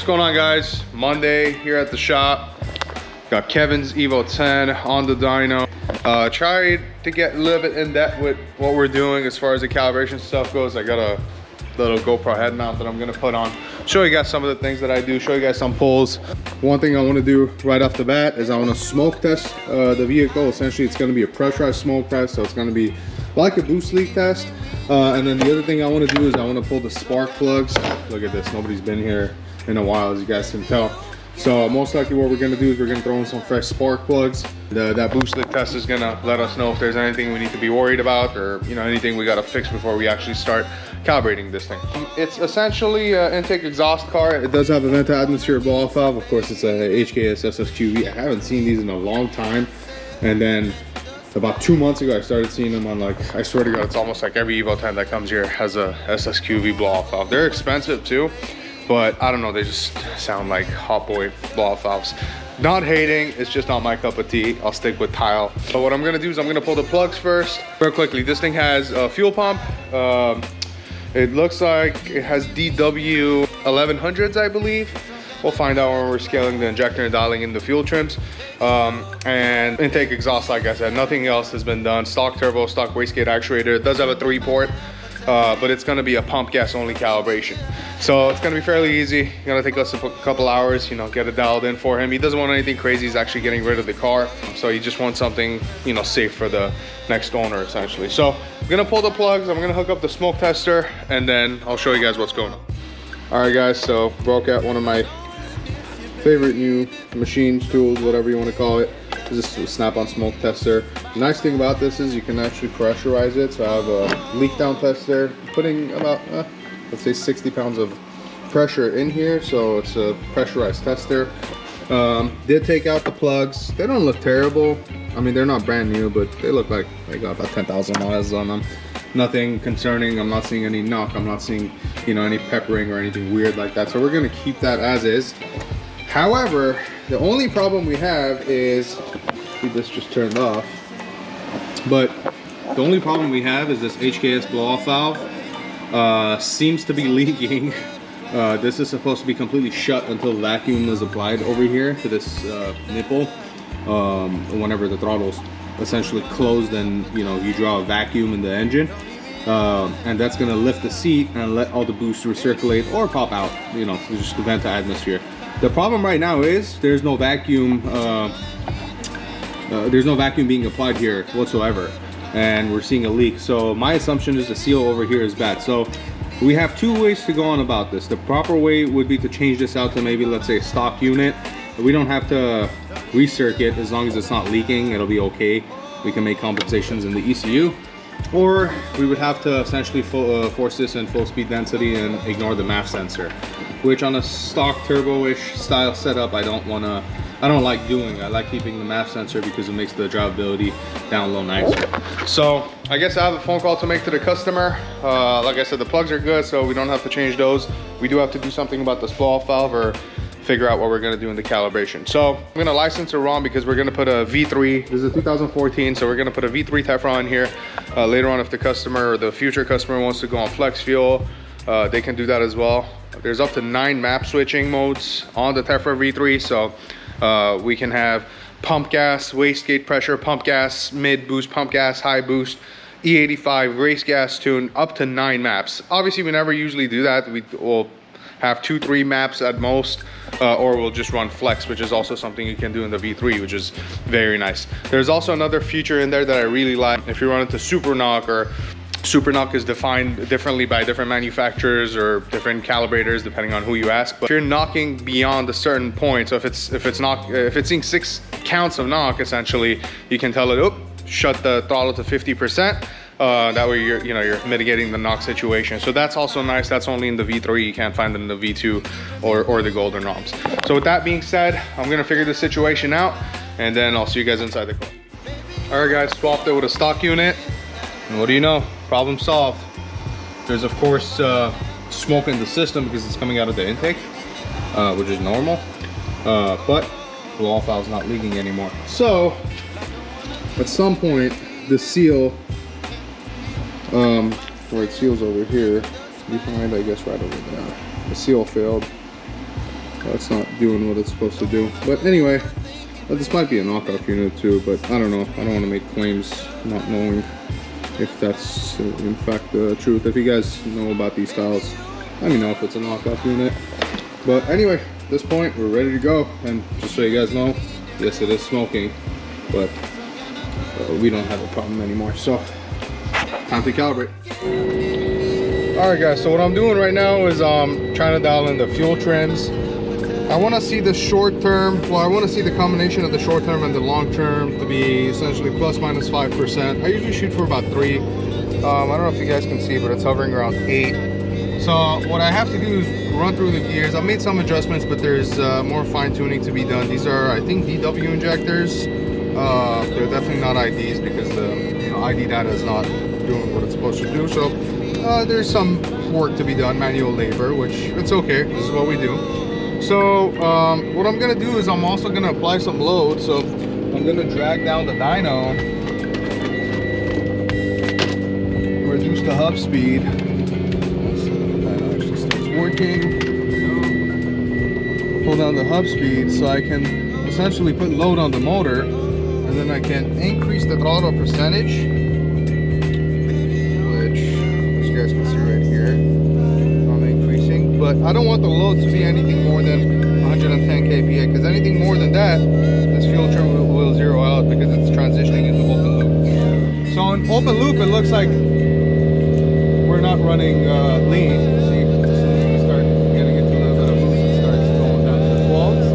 going on, guys? Monday here at the shop. Got Kevin's Evo 10 on the dyno. Tried to get a little bit in depth with what we're doing as far as the calibration stuff goes. I got a little GoPro head mount that I'm gonna put on. Show you guys some of the things that I do, show you guys some pulls. One thing I wanna do right off the bat is I wanna smoke test the vehicle. Essentially, it's gonna be a pressurized smoke test, so it's gonna be like a boost leak test. And then the other thing I wanna do is I wanna pull the spark plugs. Look at this, nobody's been here in a while, as you guys can tell. So most likely what we're gonna do is we're gonna throw in some fresh spark plugs. That boost leak test is gonna let us know if there's anything we need to be worried about, or anything we gotta fix before we actually start calibrating this thing. It's essentially an intake exhaust car. It does have a vent to atmosphere blow off valve. Of course, it's a HKS SSQV. I haven't seen these in a long time. And then about 2 months ago, I started seeing them on, like, I swear to God, it's almost like every Evo 10 that comes here has a SSQV blow off valve. They're expensive too, but I don't know, they just sound like hot boy blow off valves. Not hating, it's just not my cup of tea. I'll stick with tile. So what I'm gonna do is I'm gonna pull the plugs first. Real quickly, this thing has a fuel pump. It looks like it has DW 1100s, I believe. We'll find out when we're scaling the injector and dialing in the fuel trims. And intake exhaust, like I said, nothing else has been done. Stock turbo, stock wastegate actuator. It does have a 3-port, but it's gonna be a pump gas only calibration. So it's gonna be fairly easy. It's gonna take us a couple hours, get it dialed in for him. He doesn't want anything crazy. He's actually getting rid of the car. So he just wants something, safe for the next owner, essentially. So I'm gonna pull the plugs, I'm gonna hook up the smoke tester, and then I'll show you guys what's going on. All right, guys, so broke out one of my favorite new machines, tools, whatever you want to call it. This is a snap-on smoke tester. The nice thing about this is you can actually pressurize it. So I have a leak down tester, putting about, let's say 60 pounds of pressure in here. So it's a pressurized tester. Did take out the plugs. They don't look terrible. I mean, they're not brand new, but they look like they got about 10,000 miles on them. Nothing concerning. I'm not seeing any knock. I'm not seeing, any peppering or anything weird like that. So we're gonna keep that as is. However, the only problem we have is, see, this just turned off, but the only problem we have is this HKS blow-off valve seems to be leaking. This is supposed to be completely shut until vacuum is applied over here to this nipple. Whenever the throttle's essentially closed and you draw a vacuum in the engine, and that's gonna lift the seat and let all the boost recirculate or pop out. Just vent to atmosphere. The problem right now is there's no vacuum. There's no vacuum being applied here whatsoever, and we're seeing a leak. So my assumption is the seal over here is bad. So we have 2 ways to go on about this. The proper way would be to change this out to maybe, let's say, a stock unit. We don't have to recircuit as long as it's not leaking. It'll be okay. We can make compensations in the ECU, or we would have to essentially force this in full speed density and ignore the MAF sensor, which on a stock turbo-ish style setup I don't like doing. I like keeping the MAF sensor because it makes the drivability down low nicer. So I guess I have a phone call to make to the customer. Like I said, the plugs are good, so we don't have to change those. We do have to do something about this blow-off valve, or figure out what we're gonna do in the calibration. So I'm gonna license a ROM because we're gonna put a V3. This is a 2014, so we're gonna put a V3 Tefra in here. Later on, if the customer or the future customer wants to go on flex fuel, they can do that as well. There's up to 9 map switching modes on the Tefra V3, so we can have pump gas, wastegate pressure, pump gas, mid boost, pump gas, high boost, E85, race gas tune, up to 9 maps. Obviously, we never usually do that. We will have 2-3 maps at most, or we'll just run flex, which is also something you can do in the V3, which is very nice. There's also another feature in there that I really like. If you run into super knock, or super knock is defined differently by different manufacturers or different calibrators depending on who you ask, but if you're knocking beyond a certain point, so if it's seeing 6 counts of knock, essentially you can tell it, oh, shut the throttle to 50%. That way you're mitigating the knock situation. So that's also nice. That's only in the V3. You can't find it in the V2 or the golden ROMs. So with that being said, I'm gonna figure this situation out, and then I'll see you guys inside the car. All right, guys, swapped it with a stock unit, and what do you know? Problem solved. There's of course smoke in the system because it's coming out of the intake, which is normal, but blow-off valve's not leaking anymore. So at some point the seal, where it seals over here behind, I guess right over there, the seal failed. It's not doing what it's supposed to do. But anyway, this might be a knockoff unit too, but I don't know. I don't want to make claims not knowing if that's in fact the truth. If you guys know about these styles, let me know if it's a knockoff unit. But anyway, at this point, we're ready to go. And just so you guys know, yes, it is smoking, but we don't have a problem anymore. So, time to calibrate. All right, guys, so what I'm doing right now is trying to dial in the fuel trims. I want to see the short term, well, I want to see the combination of the short term and the long term to be essentially plus minus 5%. I usually shoot for about 3. I don't know if you guys can see, but it's hovering around 8. So what I have to do is run through the gears. I've made some adjustments, but there's more fine tuning to be done. These are, I think, DW injectors. They're definitely not IDs because the ID data is not doing what it's supposed to do. So there's some work to be done, manual labor, which it's okay. This is what we do. So what I'm gonna do is I'm also gonna apply some load. So I'm gonna drag down the dyno, reduce the hub speed. Let's see if the dyno actually starts working. Pull down the hub speed so I can essentially put load on the motor, and then I can increase the throttle percentage, which you guys can see right here. But I don't want the load to be anything more than 110 kPa, because anything more than that, this fuel trim will zero out because it's transitioning into open loop. So in open loop, it looks like we're not running lean. See, as soon as we start getting into a little bit of boost, it starts going down to the 12s,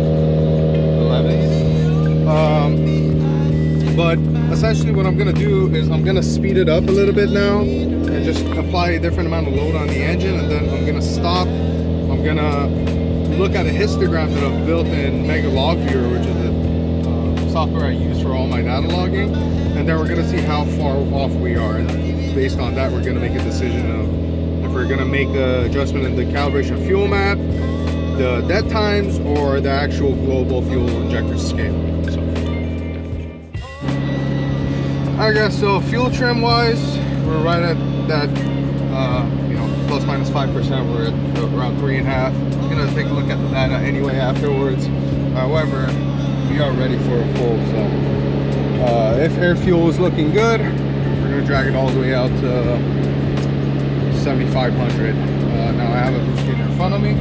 11s. But essentially what I'm gonna do is I'm gonna speed it up a little bit now and just apply a different amount of load on the engine, and then I'm gonna stop. I'm gonna look at a histogram that I've built in Mega Log Viewer, which is the software I use for all my data logging, and then we're gonna see how far off we are, and based on that we're gonna make a decision of if we're gonna make an adjustment in the calibration fuel map, the dead times, or the actual global fuel injector scale. So, alright guys, so fuel trim wise, we're right at that plus minus 5%. We're at around 3.5. I'm gonna take a look at the data anyway afterwards. However, we are ready for a pull. So if air fuel is looking good, we're gonna drag it all the way out to 7,500. Now I have a boost gauge in front of me,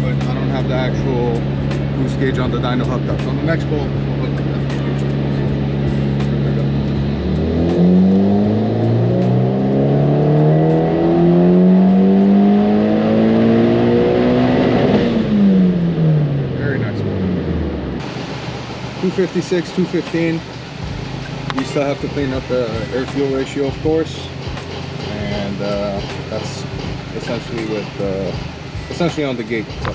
but I don't have the actual boost gauge on the dyno hooked up. So on the next pull, we'll look at that boost gauge. Very nice one. 256, 215. You still have to clean up the air fuel ratio, of course, and that's essentially essentially on the gate. So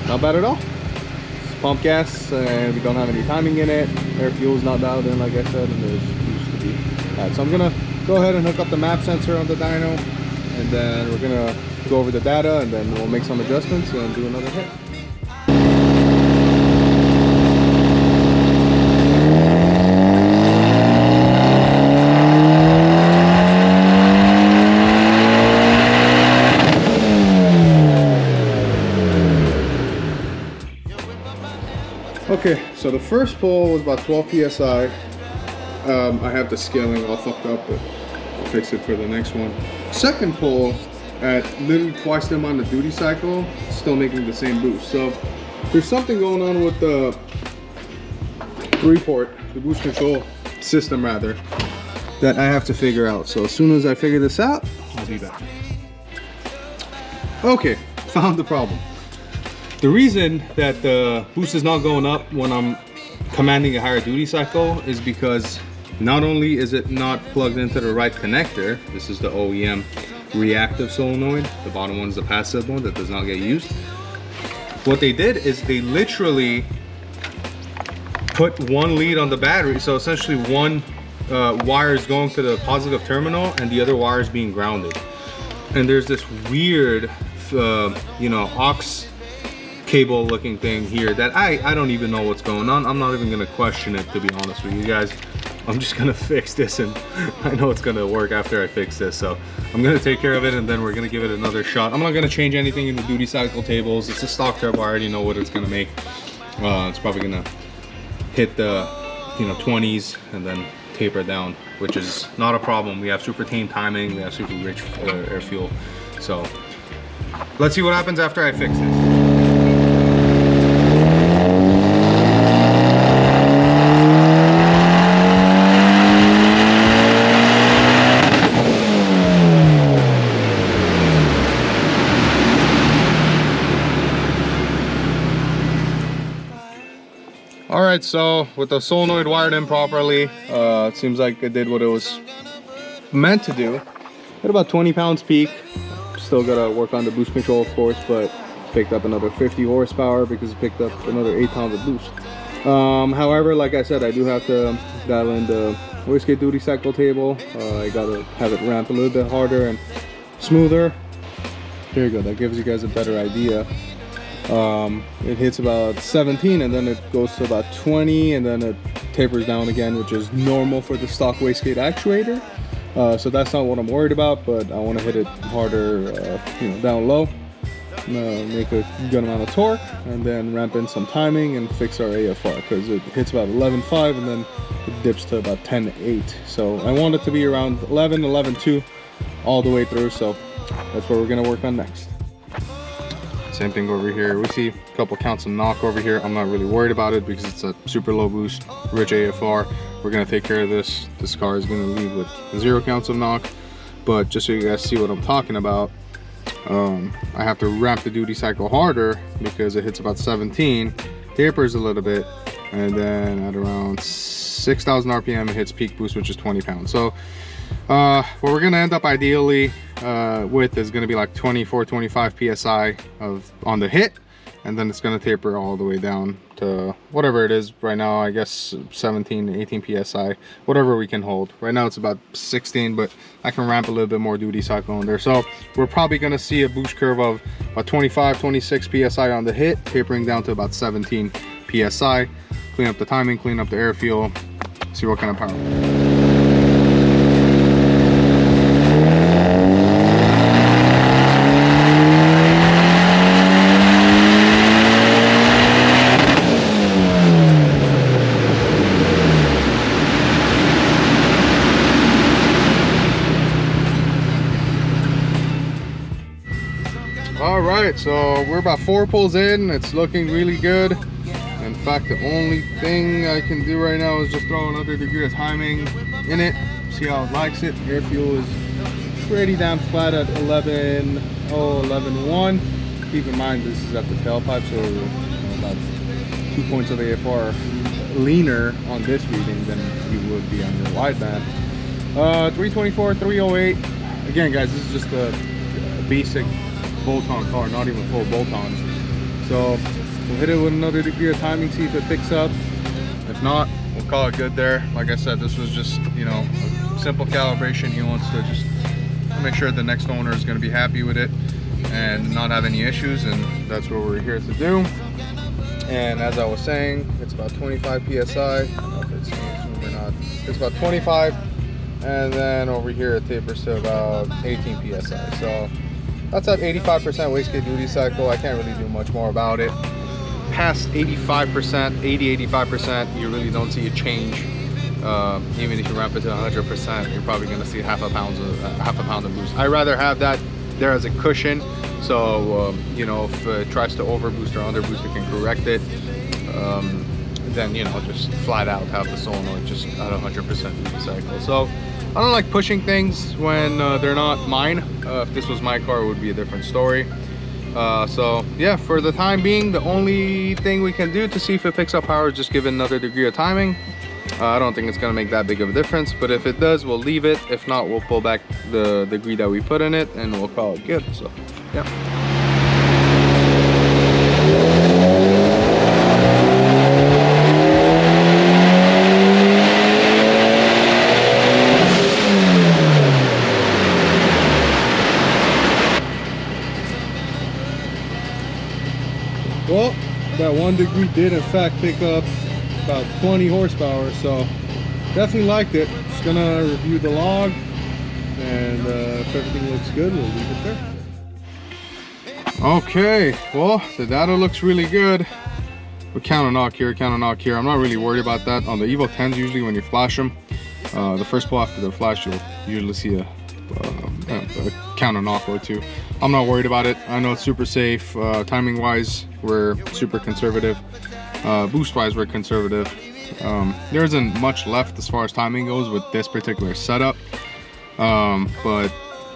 not bad at all. It's pump gas, and we don't have any timing in it. Air fuel is not dialed in, like I said, and there's used to be that. So I'm gonna go ahead and hook up the map sensor on the dyno, and then we're gonna go over the data, and then we'll make some adjustments and do another hit. Okay, so the first pull was about 12 psi. I have the scaling all fucked up, but I'll fix it for the next one. Second pull, at literally twice the amount of duty cycle, still making the same boost. So there's something going on with the 3-port, the boost control system rather, that I have to figure out. So as soon as I figure this out, I'll be back. Okay, found the problem. The reason that the boost is not going up when I'm commanding a higher duty cycle is because not only is it not plugged into the right connector, this is the OEM reactive solenoid, the bottom one is the passive one that does not get used. What they did is they literally put one lead on the battery, so essentially one wire is going to the positive terminal and the other wire is being grounded. And there's this weird, aux cable looking thing here that I don't even know what's going on. I'm not even gonna question it, to be honest with you guys, I'm just gonna fix this, and I know it's gonna work after I fix this. So I'm gonna take care of it, and then we're gonna give it another shot. I'm not gonna change anything in the duty cycle tables. It's a stock turbo. I already know what it's gonna make. It's probably gonna hit the 20s and then taper down, which is not a problem. We have super tame timing, we have super rich air fuel. So let's see what happens after I fix this. Alright, so with the solenoid wired in properly, it seems like it did what it was meant to do. At about 20 pounds peak. Still gotta work on the boost control, of course, but picked up another 50 horsepower because it picked up another 8 pounds of boost. However, like I said, I do have to dial in the wastegate duty cycle table. I gotta have it ramp a little bit harder and smoother. There you go, that gives you guys a better idea. It hits about 17 and then it goes to about 20 and then it tapers down again, which is normal for the stock wastegate actuator. So that's not what I'm worried about, but I want to hit it harder, down low, make a good amount of torque, and then ramp in some timing and fix our AFR, because it hits about 11.5 and then it dips to about 10.8. So I want it to be around 11.2 all the way through, so that's what we're going to work on next. Same thing over here. We see a couple counts of knock over here. I'm not really worried about it because it's a super low boost, rich AFR. We're gonna take care of this. This car is gonna leave with 0 counts of knock. But just so you guys see what I'm talking about, I have to ramp the duty cycle harder because it hits about 17, tapers a little bit, and then at around 6,000 RPM it hits peak boost, which is 20 pounds. So what we're gonna end up ideally with is gonna be like 24-25 psi on the hit, and then it's gonna taper all the way down to whatever it is right now. I guess 17-18 psi, whatever we can hold. Right now it's about 16, but I can ramp a little bit more duty cycle in there. So we're probably gonna see a boost curve of about 25-26 psi on the hit, tapering down to about 17 psi. Clean up the timing, clean up the air fuel, see what kind of power. Alright, so we're about 4 pulls in. It's looking really good. In fact, the only thing I can do right now is just throw another degree of timing in it, see how it likes it. Air fuel is pretty damn flat at 11.1. Keep in mind this is at the tailpipe, so about 2 points of AFR leaner on this reading than you would be on your wideband. 324, 308. Again, guys, this is just a basic bolt-on car, not even full bolt-ons. So we'll hit it with another degree of timing, see if it picks up. If not, we'll call it good there. Like I said, this was just, a simple calibration. He wants to just make sure the next owner is going to be happy with it and not have any issues, and that's what we're here to do. And as I was saying, it's about 25 psi. I don't know if it's or not. It's about 25, and then over here it tapers to about 18 psi. So that's at 85% wastegate duty cycle. I can't really do much more about it. Past 85%, 80-85%, you really don't see a change. Even if you ramp it to 100%, you're probably going to see half a pound of boost. I'd rather have that there as a cushion, so if it tries to overboost or underboost, it can correct it. Then just flat out have the solenoid just at 100% duty cycle. So I don't like pushing things when they're not mine. If this was my car, it would be a different story. So yeah, for the time being, the only thing we can do to see if it picks up power is just give it another degree of timing. I don't think it's gonna make that big of a difference, but if it does, we'll leave it. If not, we'll pull back the degree that we put in it and we'll call it good. So yeah. Well, that 1 degree did in fact pick up about 20 horsepower, so definitely liked it. Just gonna review the log, and if everything looks good, we'll leave it there. Okay, well, the data looks really good. But count a knock here, count a knock here. I'm not really worried about that. On the Evo 10s, usually when you flash them, the first pull after the flash, you'll usually see a count a knock or two. I'm not worried about it. I know it's super safe. Timing wise, we're super conservative. Boost wise, we're conservative. There isn't much left as far as timing goes with this particular setup, but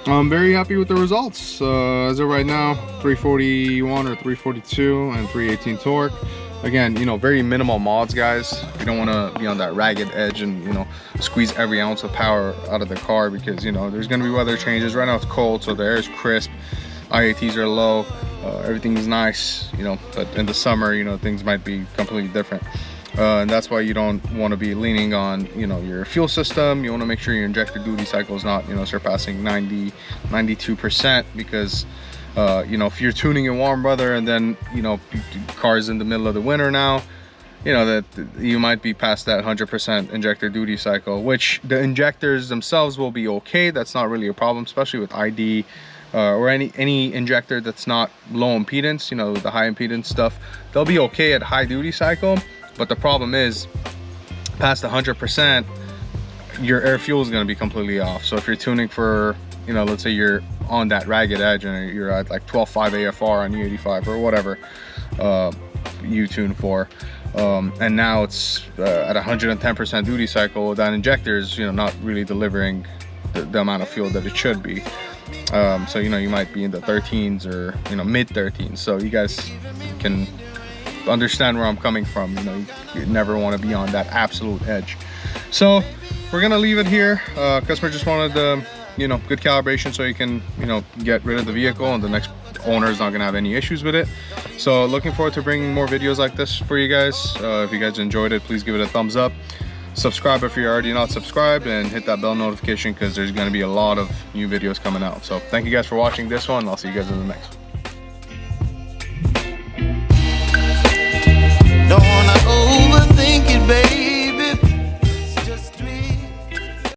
I'm very happy with the results. As of right now, 341 or 342 and 318 torque. Again, you know, very minimal mods, guys. You don't want to be on that ragged edge and, you know, squeeze every ounce of power out of the car, because, you know, there's going to be weather changes. Right now it's cold, so the air is crisp, IATs are low, everything is nice, you know, but in the summer, you know, things might be completely different. And that's why you don't want to be leaning on, you know, your fuel system. You want to make sure your injector duty cycle is not, you know, surpassing 92%, because you know, if you're tuning in warm weather and then, you know, cars in the middle of the winter now, you know, that you might be past that 100% injector duty cycle, which the injectors themselves will be okay. That's not really a problem, especially with ID or any injector that's not low impedance, you know, the high impedance stuff. They'll be okay at high duty cycle, but the problem is past 100%, your air fuel is going to be completely off. So if you're tuning for, you know, let's say you're on that ragged edge and you're at like 12.5 AFR on E85 or whatever you tune for, and now it's at 110% duty cycle, that injector is, you know, not really delivering the amount of fuel that it should be. So, you know, you might be in the 13s or, you know, mid 13s. So you guys can understand where I'm coming from. You know, you never want to be on that absolute edge. So we're gonna leave it here. Customer just wanted the, you know, good calibration so you can, you know, get rid of the vehicle and the next owner is not gonna have any issues with it. So looking forward to bringing more videos like this for you guys. If you guys enjoyed it, please give it a thumbs up. Subscribe if you're already not subscribed, and hit that bell notification, because there's going to be a lot of new videos coming out. So thank you guys for watching this one. I'll see you guys in the next one.